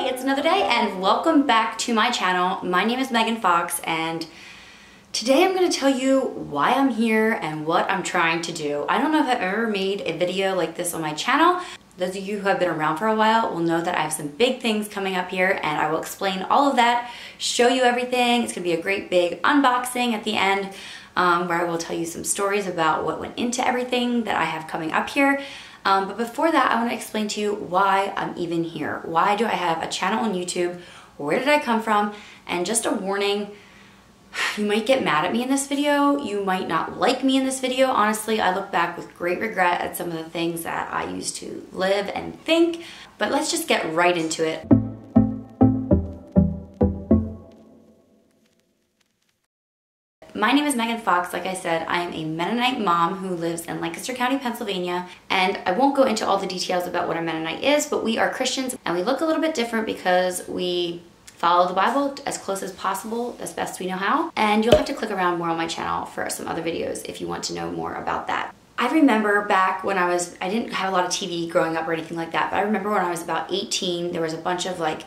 it's another day and welcome back to my channel. My name is Megan Fox and today I'm going to tell you why I'm here and what I'm trying to do. I don't know if I've ever made a video like this on my channel. Those of you who have been around for a while will know that I have some big things coming up here and I will explain all of that, show you everything. It's going to be a great big unboxing at the end where I will tell you some stories about what went into everything that I have coming up here. But before that, I want to explain to you why I'm even here. Why do I have a channel on YouTube? Where did I come from? And just a warning, you might get mad at me in this video. You might not like me in this video. Honestly, I look back with great regret at some of the things that I used to live and think. But let's just get right into it. My name is Megan Fox. Like I said, I am a Mennonite mom who lives in Lancaster County, Pennsylvania, and I won't go into all the details about what a Mennonite is, but we are Christians and we look a little bit different because we follow the Bible as close as possible, as best we know how, and you'll have to click around more on my channel for some other videos if you want to know more about that. I remember back when I didn't have a lot of TV growing up or anything like that, but I remember when I was about 18, there was a bunch of like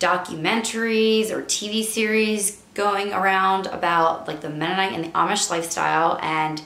documentaries or TV series going around about like the Mennonite and the Amish lifestyle, and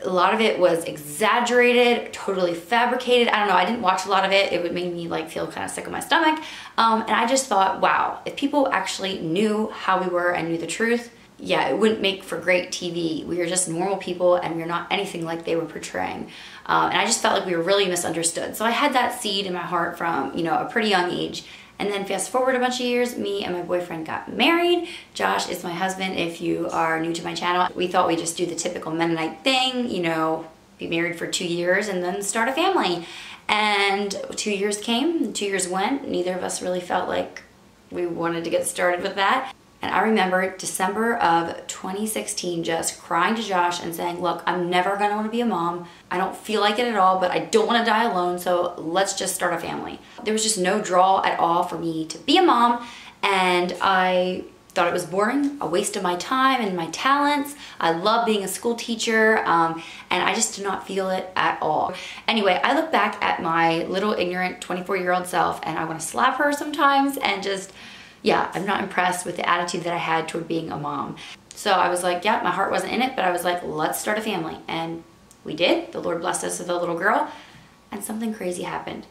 a lot of it was exaggerated, totally fabricated. I don't know, I didn't watch a lot of it. It would make me like feel kind of sick in my stomach. And I just thought, wow, if people actually knew how we were and knew the truth, yeah, it wouldn't make for great TV. We are just normal people and we're not anything like they were portraying. And I just felt like we were really misunderstood. So I had that seed in my heart from, you know, a pretty young age. And then fast forward a bunch of years, me and my boyfriend got married. Josh is my husband if you are new to my channel. We thought we'd just do the typical Mennonite thing, you know, be married for 2 years and then start a family. And 2 years came, 2 years went. Neither of us really felt like we wanted to get started with that. And I remember December of 2016 just crying to Josh and saying, look, I'm never gonna wanna be a mom. I don't feel like it at all, but I don't wanna die alone, so let's just start a family. There was just no draw at all for me to be a mom, and I thought it was boring, a waste of my time and my talents. I love being a school teacher, and I just did not feel it at all. Anyway, I look back at my little ignorant 24-year-old self and I wanna slap her sometimes and just, yeah, I'm not impressed with the attitude that I had toward being a mom. So I was like, yeah, my heart wasn't in it, but I was like, let's start a family. And we did. The Lord blessed us with a little girl, and something crazy happened.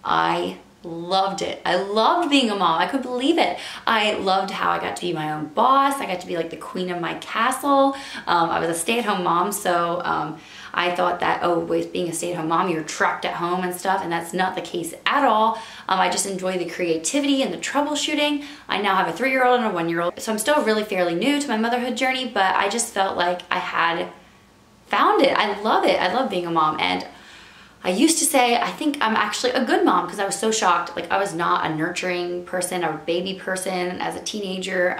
I loved it. I loved being a mom. I couldn't believe it. I loved how I got to be my own boss. I got to be like the queen of my castle. I was a stay-at-home mom, so I thought that, oh, with being a stay-at-home mom, you're trapped at home and stuff, and that's not the case at all. I just enjoy the creativity and the troubleshooting. I now have a 3-year-old and a 1-year-old, so I'm still really fairly new to my motherhood journey, but I just felt like I had found it. I love it. I love being a mom, and I used to say, I think I'm actually a good mom because I was so shocked. Like, I was not a nurturing person, a baby person as a teenager.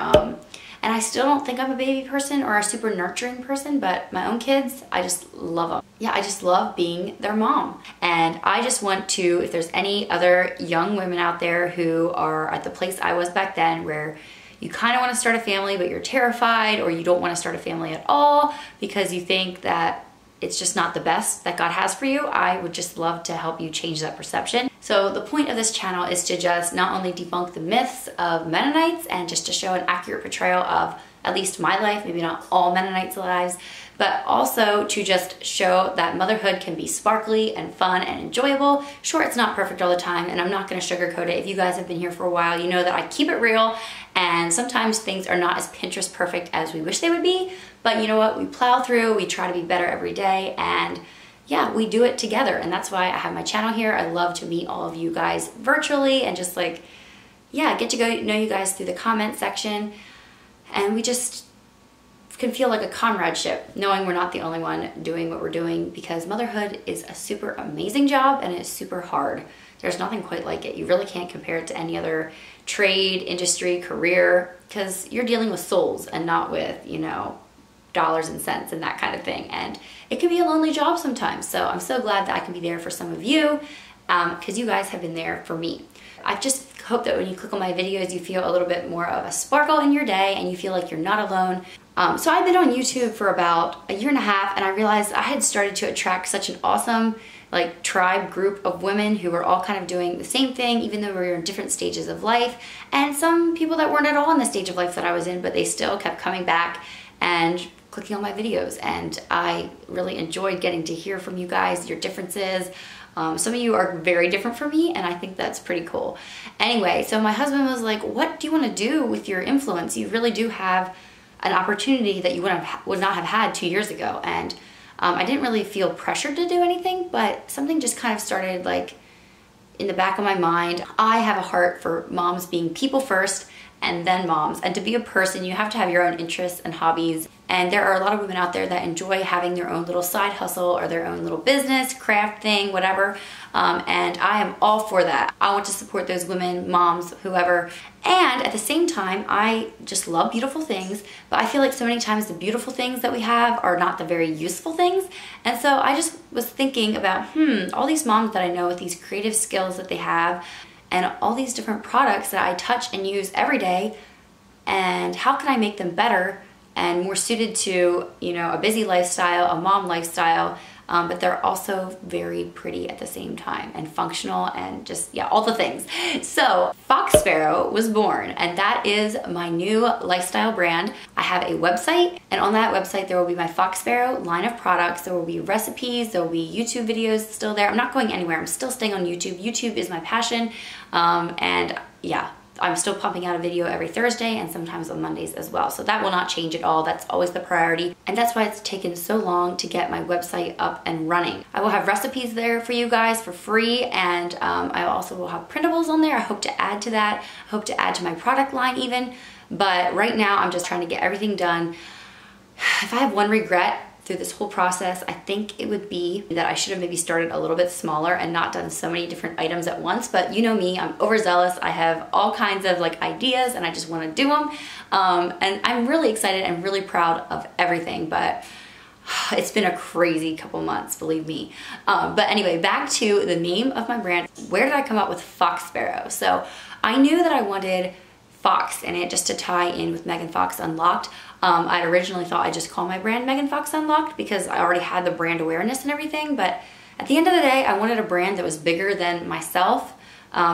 And I still don't think I'm a baby person or a super nurturing person, but my own kids, I just love them. Yeah, I just love being their mom. And I just want to, if there's any other young women out there who are at the place I was back then where you kind of want to start a family, but you're terrified, or you don't want to start a family at all because you think that it's just not the best that God has for you, I would just love to help you change that perception. So the point of this channel is to just not only debunk the myths of Mennonites and just to show an accurate portrayal of at least my life, maybe not all Mennonites' lives, but also to just show that motherhood can be sparkly and fun and enjoyable. Sure, it's not perfect all the time, and I'm not gonna sugarcoat it. If you guys have been here for a while, you know that I keep it real, and sometimes things are not as Pinterest perfect as we wish they would be, but you know what? We plow through, we try to be better every day, and yeah, we do it together, and that's why I have my channel here. I love to meet all of you guys virtually and just like, yeah, get to go know you guys through the comment section, and we just can feel like a comradeship, knowing we're not the only one doing what we're doing, because motherhood is a super amazing job and it's super hard. There's nothing quite like it. You really can't compare it to any other trade, industry, career, because you're dealing with souls and not with, you know, dollars and cents and that kind of thing. And it can be a lonely job sometimes. So I'm so glad that I can be there for some of you, because you guys have been there for me. I just hope that when you click on my videos, you feel a little bit more of a sparkle in your day and you feel like you're not alone. So I've been on YouTube for about 1.5 years, and I realized I had started to attract such an awesome like tribe group of women who were all kind of doing the same thing, even though we were in different stages of life. And some people that weren't at all in the stage of life that I was in, but they still kept coming back and clicking on my videos. And I really enjoyed getting to hear from you guys, your differences. Some of you are very different from me, and I think that's pretty cool. Anyway, so my husband was like, what do you want to do with your influence? You really do have an opportunity that you would not have had 2 years ago. And I didn't really feel pressured to do anything, but something just kind of started like in the back of my mind. I have a heart for moms being people first and then moms. And to be a person, you have to have your own interests and hobbies. And there are a lot of women out there that enjoy having their own little side hustle or their own little business, craft thing, whatever. And I am all for that. I want to support those women, moms, whoever. And at the same time, I just love beautiful things, but I feel like so many times the beautiful things that we have are not the very useful things. And so I just was thinking about, all these moms that I know with these creative skills that they have and all these different products that I touch and use every day, and how can I make them better and more suited to, you know, a busy lifestyle, a mom lifestyle, but they're also very pretty at the same time and functional and just, yeah, all the things. So Fox Sparrow was born, and that is my new lifestyle brand. I have a website, and on that website there will be my Fox Sparrow line of products. There will be recipes, there will be YouTube videos still there. I'm not going anywhere, I'm still staying on YouTube. YouTube is my passion, and yeah, I'm still pumping out a video every Thursday and sometimes on Mondays as well. So that will not change at all. That's always the priority. And that's why it's taken so long to get my website up and running. I will have recipes there for you guys for free, and I also will have printables on there. I hope to add to that. I hope to add to my product line even. But right now I'm just trying to get everything done. If I have one regret through this whole process, I think it would be that I should have maybe started a little bit smaller and not done so many different items at once. But you know me, I'm overzealous. I have all kinds of like ideas and I just want to do them. And I'm really excited and really proud of everything, but it's been a crazy couple months, believe me. But anyway, back to the name of my brand. Where did I come up with Fox Sparrow? So I knew that I wanted Fox in it just to tie in with Megan Fox Unlocked. I'd originally thought I'd just call my brand Megan Fox Unlocked because I already had the brand awareness and everything, but at the end of the day, I wanted a brand that was bigger than myself,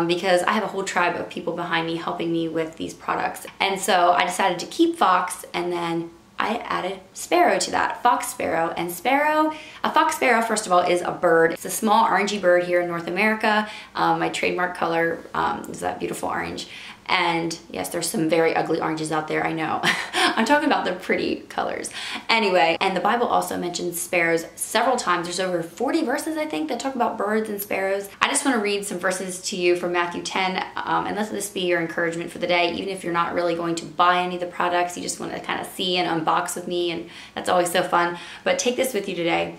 because I have a whole tribe of people behind me helping me with these products. And so I decided to keep Fox, and then I added Sparrow to that, Fox Sparrow. And Sparrow, a fox sparrow, first of all, is a bird. It's a small orangey bird here in North America. My trademark color is that beautiful orange. And yes, there's some very ugly oranges out there, I know. I'm talking about the pretty colors. Anyway, and the Bible also mentions sparrows several times. There's over 40 verses, I think, that talk about birds and sparrows. I just want to read some verses to you from Matthew 10, and let this be your encouragement for the day. Even if you're not really going to buy any of the products, you just want to kind of see and unbox with me, and that's always so fun. But take this with you today.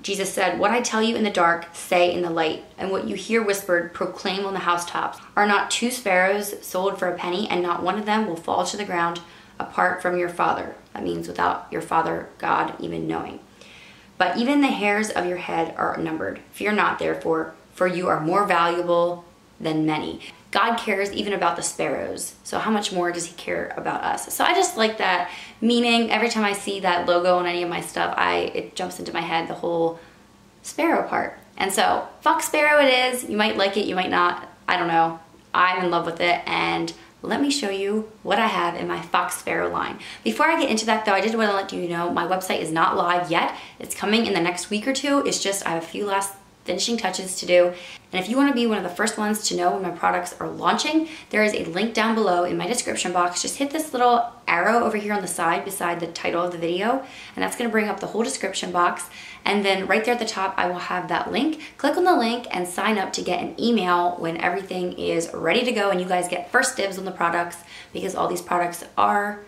Jesus said, "What I tell you in the dark, say in the light, and what you hear whispered, proclaim on the housetops. Are not 2 sparrows sold for a penny, and not one of them will fall to the ground apart from your Father?" That means without your Father, God, even knowing. "But even the hairs of your head are numbered. Fear not, therefore, for you are more valuable than many." God cares even about the sparrows, so how much more does he care about us? So I just like that meaning. Every time I see that logo on any of my stuff, it jumps into my head, the whole sparrow part. And so Fox Sparrow it is. You might like it, you might not, I don't know. I'm in love with it, and let me show you what I have in my Fox Sparrow line. Before I get into that though, I did want to let you know my website is not live yet. It's coming in the next week or two. It's just I have a few last finishing touches to do. And if you want to be one of the first ones to know when my products are launching, there is a link down below in my description box. Just hit this little arrow over here on the side beside the title of the video, and that's going to bring up the whole description box. And then right there at the top, I will have that link. Click on the link and sign up to get an email when everything is ready to go, and you guys get first dibs on the products, because all these products are,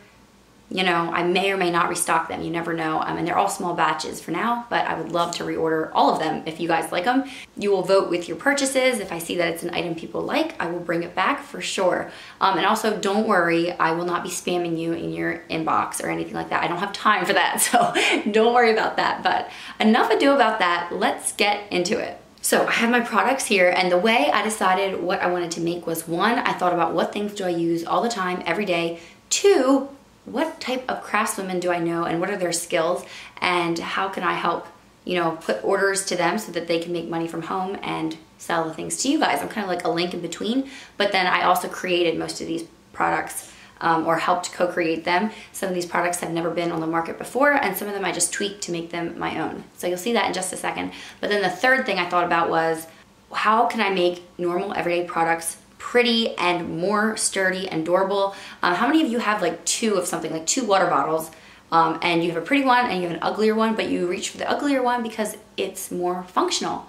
you know, I may or may not restock them. You never know. And they're all small batches for now, but I would love to reorder all of them if you guys like them. You will vote with your purchases. If I see that it's an item people like, I will bring it back for sure. And also, don't worry, I will not be spamming you in your inbox or anything like that. I don't have time for that, so don't worry about that. But enough ado about that. Let's get into it. So I have my products here, and the way I decided what I wanted to make was, 1, I thought about what things do I use all the time, every day. 2, what type of craftswomen do I know and what are their skills, and how can I help, you know, put orders to them so that they can make money from home and sell the things to you guys. I'm kind of like a link in between, but then I also created most of these products or helped co-create them. Some of these products have never been on the market before, and some of them I just tweaked to make them my own. So you'll see that in just a second. But then the third thing I thought about was, how can I make normal everyday products pretty and more sturdy and durable? How many of you have like two of something, like two water bottles, and you have a pretty one and you have an uglier one, but you reach for the uglier one because it's more functional?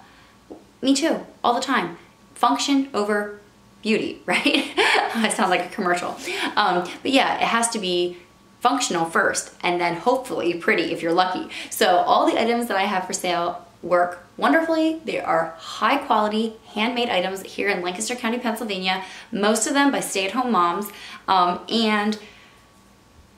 Me too, all the time. Function over beauty, right? I sound like a commercial. But yeah, it has to be functional first and then hopefully pretty if you're lucky. So all the items that I have for sale work wonderfully. They are high quality handmade items here in Lancaster County, Pennsylvania, most of them by stay-at-home moms, and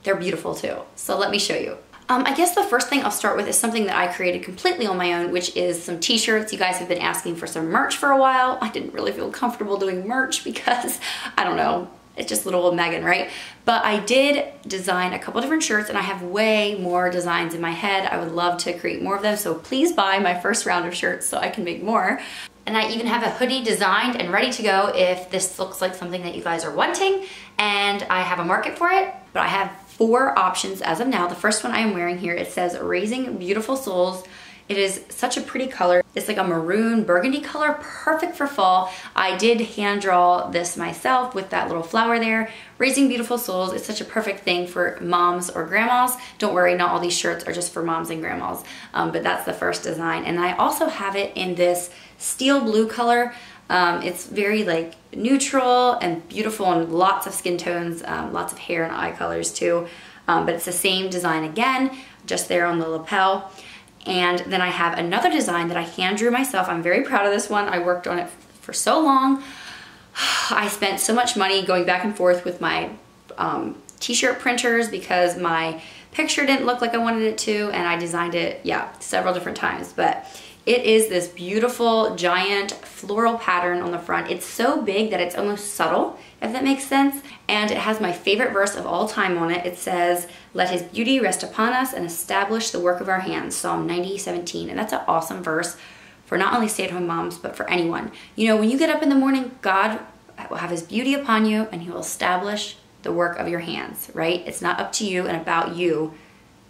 they're beautiful too. So let me show you. I guess the first thing I'll start with is something that I created completely on my own, which is some t-shirts. You guys have been asking for some merch for a while. I didn't really feel comfortable doing merch because, I don't know, it's just little old Megan, right? But I did design a couple different shirts, and I have way more designs in my head. I would love to create more of them, so please buy my first round of shirts so I can make more. And I even have a hoodie designed and ready to go if this looks like something that you guys are wanting, and I have a market for it. But I have 4 options as of now. The first one I am wearing here, it says Raising Beautiful Souls. It is such a pretty color. It's like a maroon burgundy color, perfect for fall. I did hand draw this myself with that little flower there. Raising Beautiful Souls is such a perfect thing for moms or grandmas. Don't worry, not all these shirts are just for moms and grandmas, but that's the first design. And I also have it in this steel blue color. It's very like neutral and beautiful and lots of skin tones, lots of hair and eye colors too. But it's the same design again, just there on the lapel. And then I have another design that I hand drew myself. I'm very proud of this one. I worked on it for so long. I spent so much money going back and forth with my t-shirt printers because my picture didn't look like I wanted it to, and I designed it, yeah, several different times. But it is this beautiful giant floral pattern on the front. It's so big that it's almost subtle, if that makes sense. And it has my favorite verse of all time on it. It says, "Let his beauty rest upon us and establish the work of our hands," Psalm 90:17. And that's an awesome verse for not only stay-at-home moms, but for anyone. You know, when you get up in the morning, God will have his beauty upon you and he will establish the work of your hands, right? It's not up to you and about you.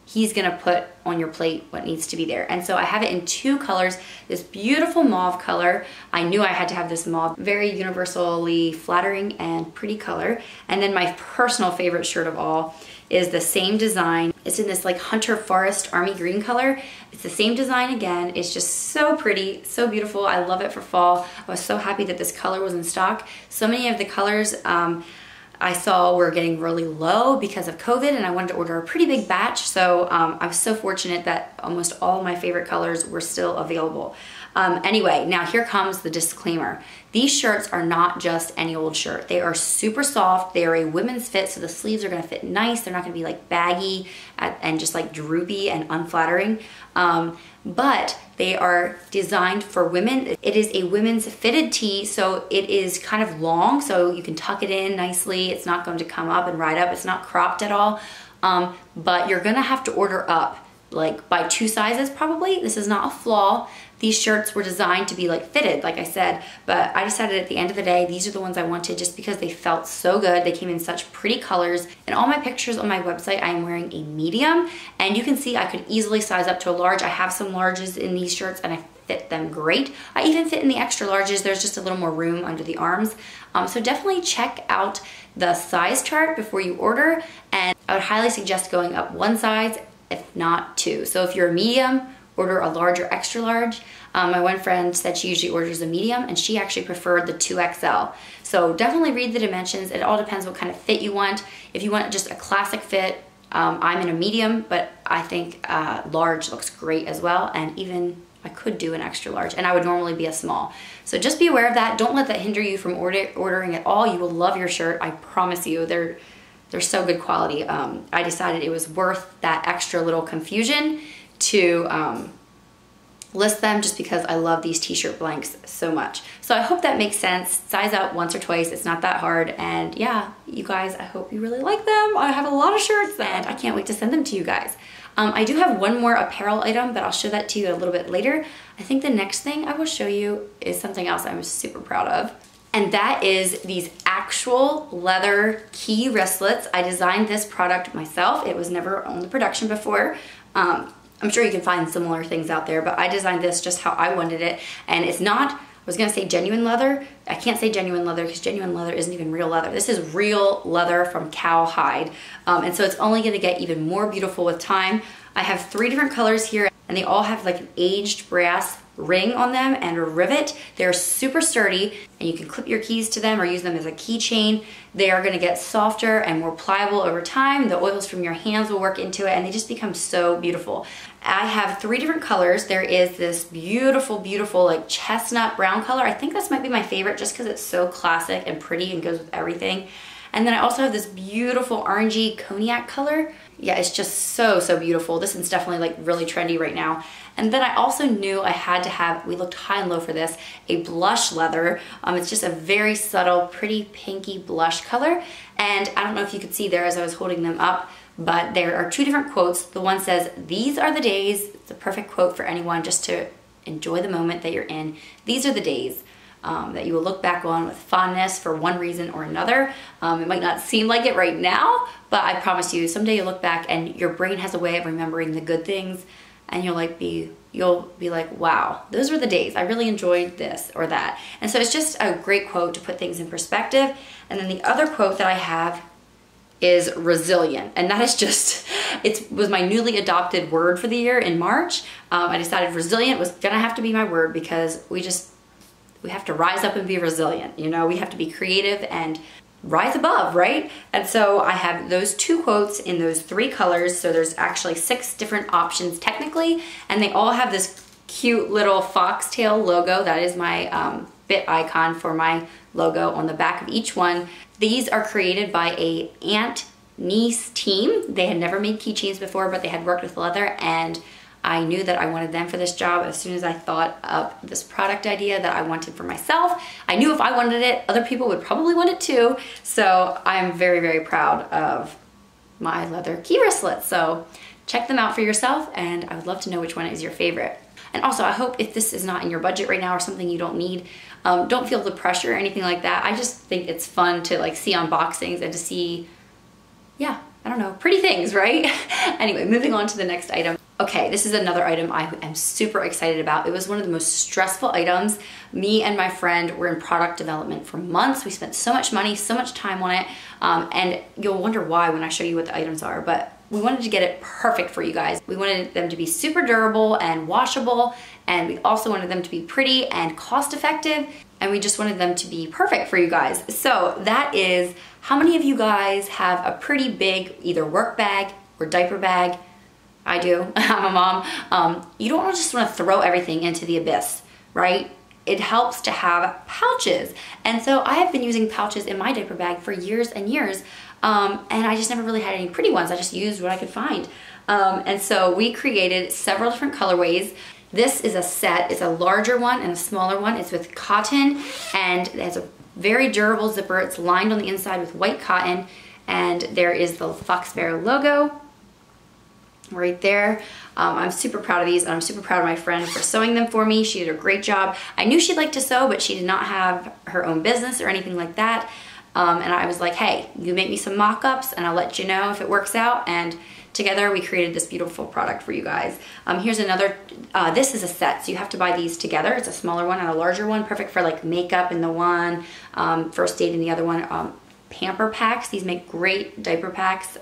He's gonna put on your plate what needs to be there. And so I have it in 2 colors, this beautiful mauve color. I knew I had to have this mauve, very universally flattering and pretty color. And then my personal favorite shirt of all is the same design. It's in this like Hunter Forest Army Green color. It's the same design again. It's just so pretty, so beautiful. I love it for fall. I was so happy that this color was in stock. So many of the colors I saw were getting really low because of COVID, and I wanted to order a pretty big batch, so I was so fortunate that almost all my favorite colors were still available. Anyway, now here comes the disclaimer. These shirts are not just any old shirt. They are super soft. They are a women's fit, so the sleeves are gonna fit nice. They're not gonna be like baggy and just like droopy and unflattering. But they are designed for women. It is a women's fitted tee, so it is kind of long, so you can tuck it in nicely. It's not going to come up and ride up. It's not cropped at all, but you're gonna have to order up like by 2 sizes probably. This is not a flaw. These shirts were designed to be like fitted, like I said, but I decided at the end of the day, these are the ones I wanted just because they felt so good. They came in such pretty colors. In all my pictures on my website, I am wearing a medium, and you can see I could easily size up to a large. I have some larges in these shirts and I fit them great. I even fit in the extra larges. There's just a little more room under the arms. So definitely check out the size chart before you order, and I would highly suggest going up 1 size, if not 2. So if you're a medium, order a large or extra large. My one friend said she usually orders a medium, and she actually preferred the 2XL. So definitely read the dimensions. It all depends what kind of fit you want. If you want just a classic fit, I'm in a medium, but I think large looks great as well, and even I could do an extra large, and I would normally be a small. So just be aware of that. Don't let that hinder you from ordering at all. You will love your shirt, I promise you. They're so good quality. I decided it was worth that extra little confusion to list them just because I love these t-shirt blanks so much. So I hope that makes sense. Size up once or twice, it's not that hard. And yeah, you guys, I hope you really like them. I have a lot of shirts and I can't wait to send them to you guys. I do have one more apparel item, but I'll show that to you a little bit later. I think the next thing I will show you is something else I'm super proud of. And that is these actual leather key wristlets. I designed this product myself. It was never on the production before. I'm sure you can find similar things out there, but I designed this just how I wanted it. And it's not, I was gonna say genuine leather. I can't say genuine leather because genuine leather isn't even real leather. This is real leather from cow hide. And so it's only gonna get even more beautiful with time. I have 3 different colors here, and they all have like an aged brass ring on them and a rivet. They're super sturdy, and you can clip your keys to them or use them as a keychain. They are gonna get softer and more pliable over time. The oils from your hands will work into it, and they just become so beautiful. I have 3 different colors. There is this beautiful, beautiful like chestnut brown color. I think this might be my favorite just because it's so classic and pretty and goes with everything. And then I also have this beautiful orangey cognac color. Yeah, it's just so, so beautiful. This is definitely like really trendy right now. And then I also knew I had to have, we looked high and low for this, a blush leather. It's just a very subtle, pretty pinky blush color. And I don't know if you could see there as I was holding them up, but there are 2 different quotes. The one says, "These are the days." It's a perfect quote for anyone just to enjoy the moment that you're in. These are the days that you will look back on with fondness for one reason or another. It might not seem like it right now, but I promise you, someday you'll look back and your brain has a way of remembering the good things, and you'll be like, wow, those were the days. I really enjoyed this or that. And so it's just a great quote to put things in perspective. And then the other quote that I have is resilient. And that is just, it was my newly adopted word for the year in March. I decided resilient was gonna have to be my word because we have to rise up and be resilient. You know, we have to be creative and rise above, right? And so I have those 2 quotes in those 3 colors. So there's actually 6 different options technically, and they all have this cute little foxtail logo. That is my bit icon for my logo on the back of each one. These are created by a aunt-niece team. They had never made keychains before, but they had worked with leather, and I knew that I wanted them for this job as soon as I thought of this product idea that I wanted for myself. I knew if I wanted it, other people would probably want it too. So I'm very, very proud of my leather key wristlets. So check them out for yourself, and I would love to know which one is your favorite. And also, I hope if this is not in your budget right now or something you don't need, don't feel the pressure or anything like that. I just think it's fun to like see unboxings and to see, yeah, I don't know, pretty things, right? Anyway, moving on to the next item. Okay, this is another item I am super excited about. It was one of the most stressful items. Me and my friend were in product development for months. We spent so much money, so much time on it, and you'll wonder why when I show you what the items are, but we wanted to get it perfect for you guys. We wanted them to be super durable and washable, and we also wanted them to be pretty and cost effective, and we just wanted them to be perfect for you guys. So that is, how many of you guys have a pretty big either work bag or diaper bag? I do, I'm a mom. You don't just want to throw everything into the abyss, right? It helps to have pouches. And so I have been using pouches in my diaper bag for years and years, and I just never really had any pretty ones. I just used what I could find. And so we created several different colorways. This is a set. It's a larger one and a smaller one. It's with cotton, and it has a very durable zipper. It's lined on the inside with white cotton, and there is the Fox Sparrow logo right there. I'm super proud of these, and I'm super proud of my friend for sewing them for me. She did a great job. I knew she'd like to sew, but she did not have her own business or anything like that. And I was like, hey, you make me some mock-ups and I'll let you know if it works out. And together we created this beautiful product for you guys. Here's another, this is a set, so you have to buy these together. It's a smaller one and a larger one, perfect for like makeup in the one, first aid in the other one. Pamper packs, these make great diaper packs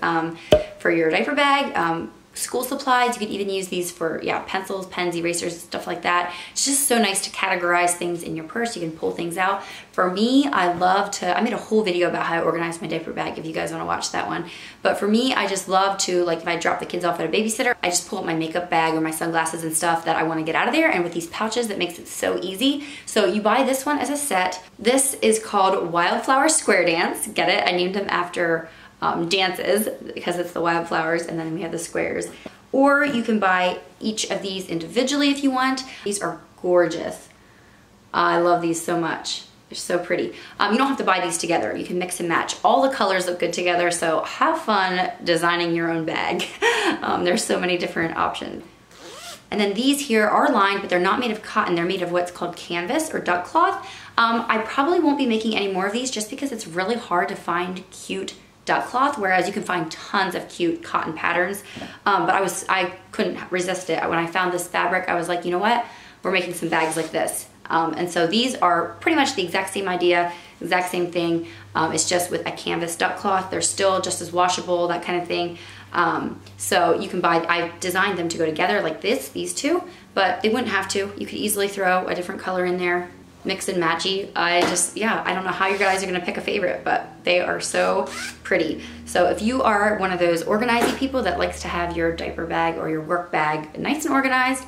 for your diaper bag. School supplies, you could even use these for, yeah, pencils, pens, erasers, stuff like that. It's just so nice to categorize things in your purse. You can pull things out. For me, I love to, I made a whole video about how I organize my diaper bag if you guys want to watch that one. But for me, I just love to, like if I drop the kids off at a babysitter, I just pull up my makeup bag or my sunglasses and stuff that I want to get out of there. And with these pouches, that makes it so easy. So you buy this one as a set. This is called Wildflower Square Dance. Get it? I named them after dances because it's the wildflowers, and then we have the squares. Or you can buy each of these individually if you want. These are gorgeous. I love these so much. They're so pretty. You don't have to buy these together. You can mix and match. All the colors look good together, so have fun designing your own bag. There's so many different options. And then these here are lined, but they're not made of cotton. They're made of what's called canvas or duck cloth. I probably won't be making any more of these just because it's really hard to find cute duck cloth, whereas you can find tons of cute cotton patterns. But I couldn't resist it. When I found this fabric, I was like, you know what? We're making some bags like this. And so these are pretty much the exact same idea, exact same thing. It's just with a canvas duck cloth. They're still just as washable, that kind of thing. So you can buy, I designed them to go together like this, these two, but they wouldn't have to. You could easily throw a different color in there, mix and matchy. I don't know how you guys are gonna pick a favorite, but they are so pretty. So if you are one of those organizing people that likes to have your diaper bag or your work bag nice and organized,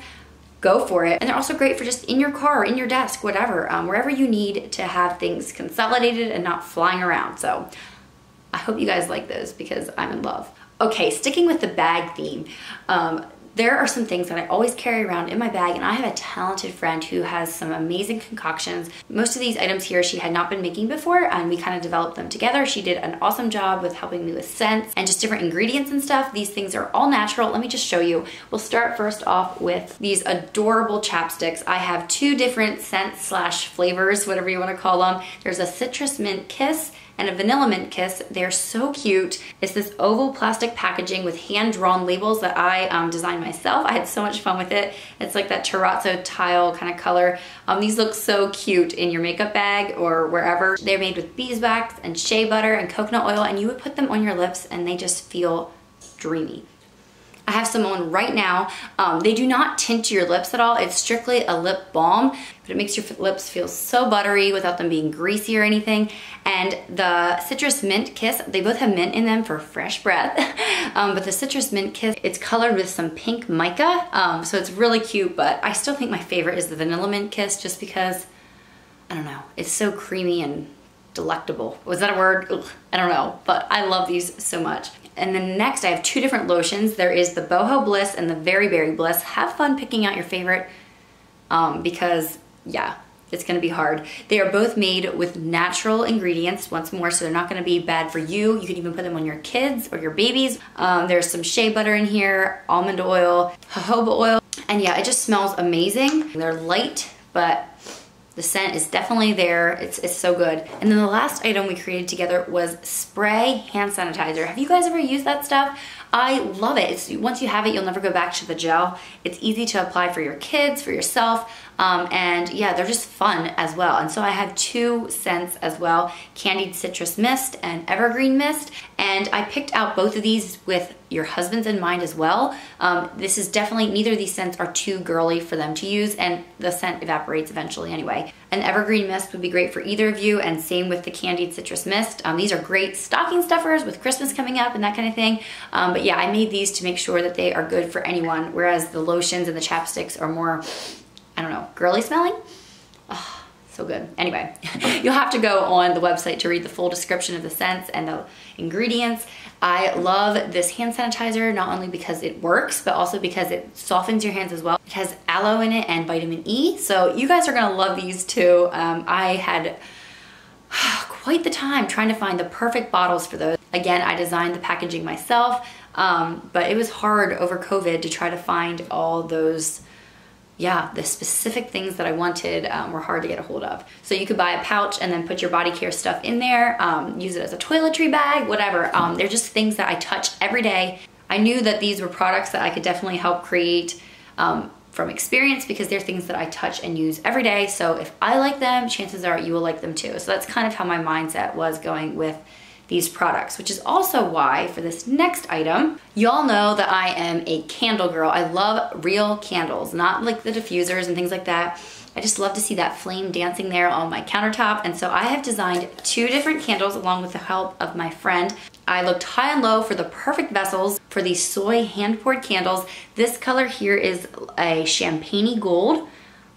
go for it. And they're also great for just in your car, in your desk, whatever, wherever you need to have things consolidated and not flying around. So I hope you guys like those because I'm in love. Okay, sticking with the bag theme, there are some things that I always carry around in my bag, and I have a talented friend who has some amazing concoctions. Most of these items here she had not been making before, and we kind of developed them together. She did an awesome job with helping me with scents and just different ingredients and stuff. These things are all natural. Let me just show you. We'll start first off with these adorable chapsticks. I have two different scents slash flavors, whatever you want to call them. There's a citrus mint kiss and a vanilla mint kiss. They're so cute. It's this oval plastic packaging with hand-drawn labels that I designed myself. I had so much fun with it. It's like that terrazzo tile kind of color. These look so cute in your makeup bag or wherever. They're made with beeswax and shea butter and coconut oil, and you would put them on your lips and they just feel dreamy. I have some on right now. They do not tint your lips at all. It's strictly a lip balm, but it makes your lips feel so buttery without them being greasy or anything. And the Citrus Mint Kiss, they both have mint in them for fresh breath. But the Citrus Mint Kiss, it's colored with some pink mica. So it's really cute, but I still think my favorite is the Vanilla Mint Kiss just because, I don't know, it's so creamy and delectable. Was that a word? Ugh, I don't know, but I love these so much. And then next I have two different lotions. There is the Boho Bliss and the Very Berry Bliss. Have fun picking out your favorite because yeah, it's gonna be hard. They are both made with natural ingredients once more, so they're not gonna be bad for you. You can even put them on your kids or your babies. There's some shea butter in here, almond oil, jojoba oil, and yeah, it just smells amazing. They're light, but the scent is definitely there. It's so good. And then the last item we created together was spray hand sanitizer. Have you guys ever used that stuff? I love it. Once you have it, you'll never go back to the gel. It's easy to apply for your kids, for yourself, and yeah, they're just fun as well. And so I have two scents as well, Candied Citrus Mist and Evergreen Mist. And I picked out both of these with your husbands in mind as well. This is definitely, neither of these scents are too girly for them to use, and the scent evaporates eventually anyway. An Evergreen Mist would be great for either of you, and same with the Candied Citrus Mist. These are great stocking stuffers with Christmas coming up and that kind of thing. But yeah, I made these to make sure that they are good for anyone, whereas the lotions and the chapsticks are more, I don't know, girly smelling? Oh, so good. Anyway, you'll have to go on the website to read the full description of the scents and the ingredients. I love this hand sanitizer, not only because it works, but also because it softens your hands as well. It has aloe in it and vitamin E, so you guys are gonna love these too. I had quite the time trying to find the perfect bottles for those. Again, I designed the packaging myself, but it was hard over COVID to try to find all those, yeah, the specific things that I wanted were hard to get a hold of. So you could buy a pouch and then put your body care stuff in there, use it as a toiletry bag, whatever. They're just things that I touch every day. I knew that these were products that I could definitely help create from experience because they're things that I touch and use every day. So if I like them, chances are you will like them too. So that's kind of how my mindset was going with these products, which is also why for this next item, y'all know that I am a candle girl. I love real candles, not like the diffusers and things like that. I just love to see that flame dancing there on my countertop. And so I have designed two different candles along with the help of my friend. I looked high and low for the perfect vessels for these soy hand-poured candles. This color here is a champagne-y gold.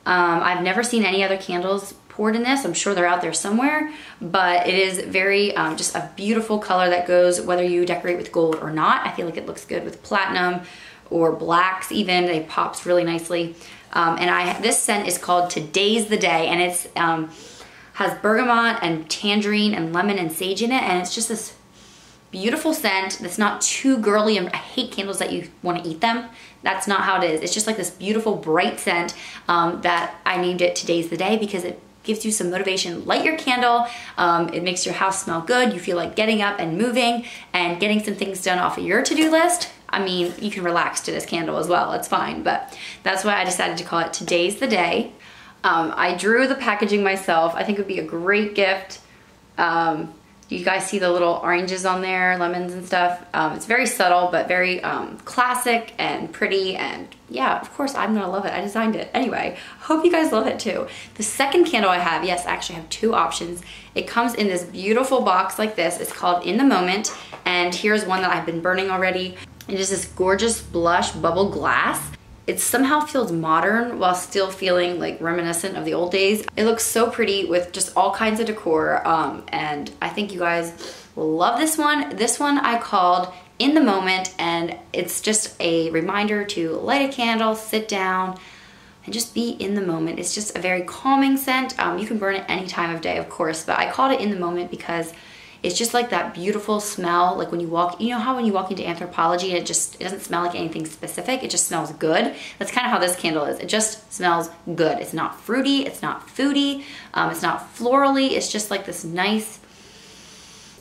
I've never seen any other candles poured in this. I'm sure they're out there somewhere, but it is very, just a beautiful color that goes whether you decorate with gold or not. I feel like it looks good with platinum or blacks even. It pops really nicely. And this scent is called Today's the Day, and it's, Has bergamot and tangerine and lemon and sage in it, and it's just this beautiful scent that's not too girly. And I hate candles that you want to eat them. That's not how it is. It's just like this beautiful bright scent that I named it Today's the Day because it gives you some motivation. Light your candle. It makes your house smell good. You feel like getting up and moving and getting some things done off of your to-do list. I mean, you can relax to this candle as well. It's fine, but that's why I decided to call it Today's the Day. I drew the packaging myself. I think it would be a great gift. You guys see the little oranges on there, lemons and stuff. It's very subtle, but very classic and pretty. And yeah, of course, I'm gonna love it. I designed it. Anyway, hope you guys love it too. The second candle I have, yes, I actually have two options. It comes in this beautiful box like this. It's called In the Moment. And here's one that I've been burning already. It is this gorgeous blush bubble glass. It somehow feels modern while still feeling like reminiscent of the old days. It looks so pretty with just all kinds of decor, and I think you guys will love this one. This one I called In the Moment, and it's just a reminder to light a candle, sit down, and just be in the moment. It's just a very calming scent. You can burn it any time of day, of course, but I called it In the Moment because it's just like that beautiful smell, like when you walk, you know how when you walk into Anthropologie, it doesn't smell like anything specific, it just smells good. That's kind of how this candle is. It just smells good. It's not fruity, it's not foody, it's not florally, it's just like this nice,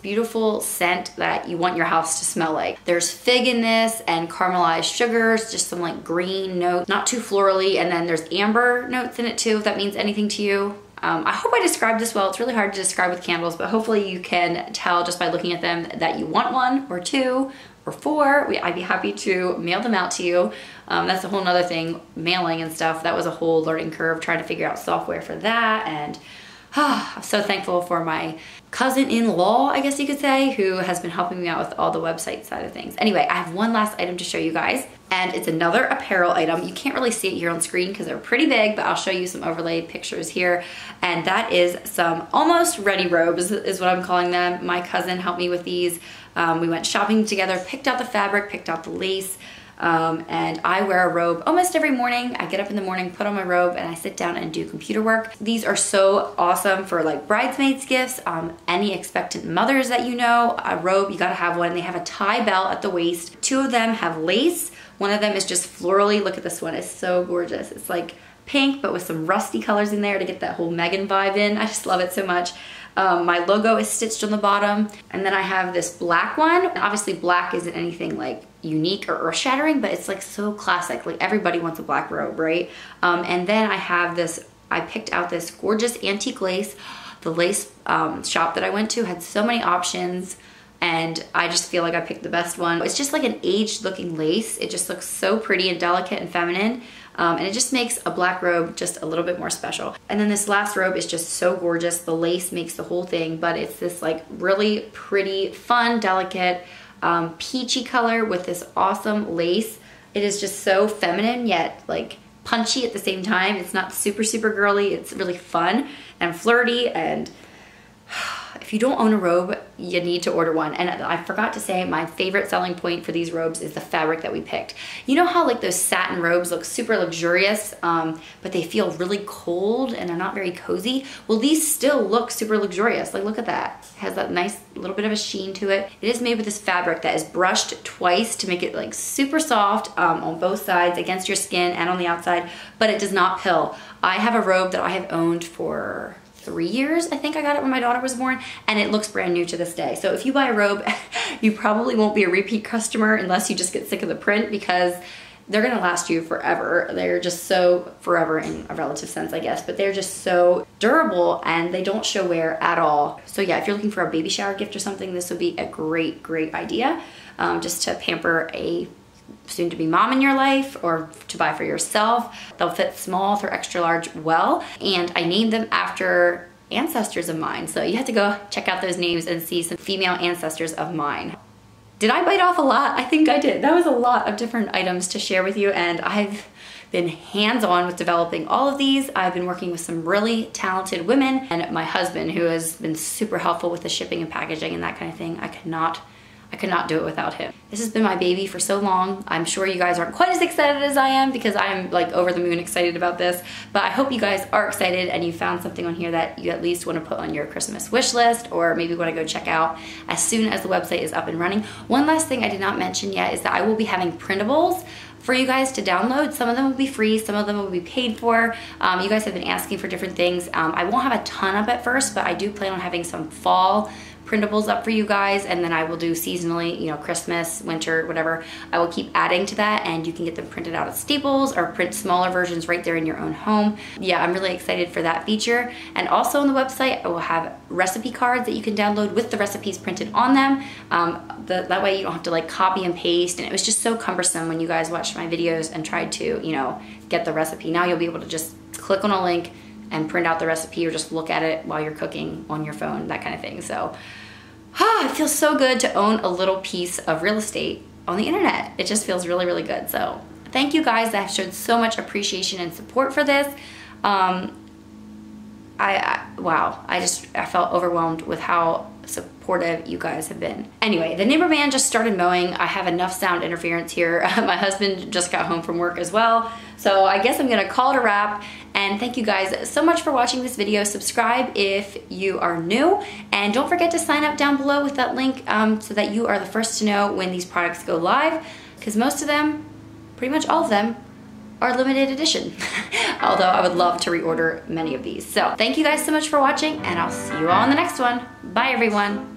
beautiful scent that you want your house to smell like. There's fig in this and caramelized sugars, just some like green notes, not too florally, and then there's amber notes in it too, if that means anything to you. I hope I described this well. It's really hard to describe with candles, but hopefully you can tell just by looking at them that you want one or two or four. I'd be happy to mail them out to you. That's a whole nother thing, mailing and stuff. That was a whole learning curve, trying to figure out software for that. And I'm so thankful for my cousin-in-law, I guess you could say, who has been helping me out with all the website side of things. Anyway, I have one last item to show you guys, and it's another apparel item. You can't really see it here on screen because they're pretty big, but I'll show you some overlaid pictures here. And that is some almost ready robes is what I'm calling them. My cousin helped me with these. We went shopping together, picked out the fabric, picked out the lace, and I wear a robe almost every morning. I get up in the morning, put on my robe, and I sit down and do computer work. These are so awesome for like bridesmaids gifts, any expectant mothers that you know. A robe, you gotta have one. They have a tie belt at the waist. Two of them have lace. One of them is just florally. Look at this one, it's so gorgeous. It's like pink, but with some rusty colors in there to get that whole Megan vibe in. I just love it so much. My logo is stitched on the bottom. And then I have this black one. Obviously black isn't anything like unique or earth-shattering, but it's like so classic. Like everybody wants a black robe, right? And then I have this, I picked out this gorgeous antique lace. The lace shop that I went to had so many options, and I just feel like I picked the best one. It's just like an aged looking lace. It just looks so pretty and delicate and feminine. And it just makes a black robe just a little bit more special. And then this last robe is just so gorgeous. The lace makes the whole thing, but it's this like really pretty, fun, delicate, peachy color with this awesome lace. It is just so feminine yet like punchy at the same time. It's not super, super girly. It's really fun and flirty, and if you don't own a robe, you need to order one. And I forgot to say, my favorite selling point for these robes is the fabric that we picked. You know how like those satin robes look super luxurious, but they feel really cold and they're not very cozy? Well, these still look super luxurious. Like, look at that. It has that nice little bit of a sheen to it. It is made with this fabric that is brushed twice to make it like super soft on both sides, against your skin and on the outside, but it does not pill. I have a robe that I have owned for 3 years. I think I got it when my daughter was born, and it looks brand new to this day. So if you buy a robe, you probably won't be a repeat customer unless you just get sick of the print, because they're gonna last you forever. They're just so, forever in a relative sense, I guess, but they're just so durable and they don't show wear at all. So yeah, if you're looking for a baby shower gift or something, this would be a great, great idea, just to pamper a soon-to-be mom in your life, or to buy for yourself. They'll fit small through extra large well, and I named them after ancestors of mine, so you have to go check out those names and see some female ancestors of mine. Did I bite off a lot? I think I did. That was a lot of different items to share with you, and I've been hands-on with developing all of these. I've been working with some really talented women, and my husband, who has been super helpful with the shipping and packaging and that kind of thing. I could not do it without him. This has been my baby for so long. I'm sure you guys aren't quite as excited as I am because I'm like over the moon excited about this, but I hope you guys are excited and you found something on here that you at least want to put on your Christmas wish list, or maybe want to go check out as soon as the website is up and running. One last thing I did not mention yet is that I will be having printables for you guys to download. Some of them will be free, some of them will be paid for. You guys have been asking for different things. I won't have a ton up at first, but I do plan on having some fall printables up for you guys, and then I will do seasonally, you know, Christmas, winter, whatever. I will keep adding to that, and you can get them printed out at Staples or print smaller versions right there in your own home. Yeah, I'm really excited for that feature. And also on the website, I will have recipe cards that you can download with the recipes printed on them. That way you don't have to like copy and paste, and it was just so cumbersome when you guys watched my videos and tried to, you know, get the recipe. Now you'll be able to just click on a link and print out the recipe, or just look at it while you're cooking on your phone, that kind of thing. So it feels so good to own a little piece of real estate on the internet. It just feels really, really good. So thank you guys that have showed so much appreciation and support for this. Wow, I felt overwhelmed with how supportive you guys have been. Anyway, the neighbor man just started mowing. I have enough sound interference here. My husband just got home from work as well. So I guess I'm gonna call it a wrap. And thank you guys so much for watching this video. Subscribe if you are new. And don't forget to sign up down below with that link so that you are the first to know when these products go live. Because most of them, pretty much all of them, are limited edition. Although I would love to reorder many of these. So thank you guys so much for watching, and I'll see you all in the next one. Bye everyone.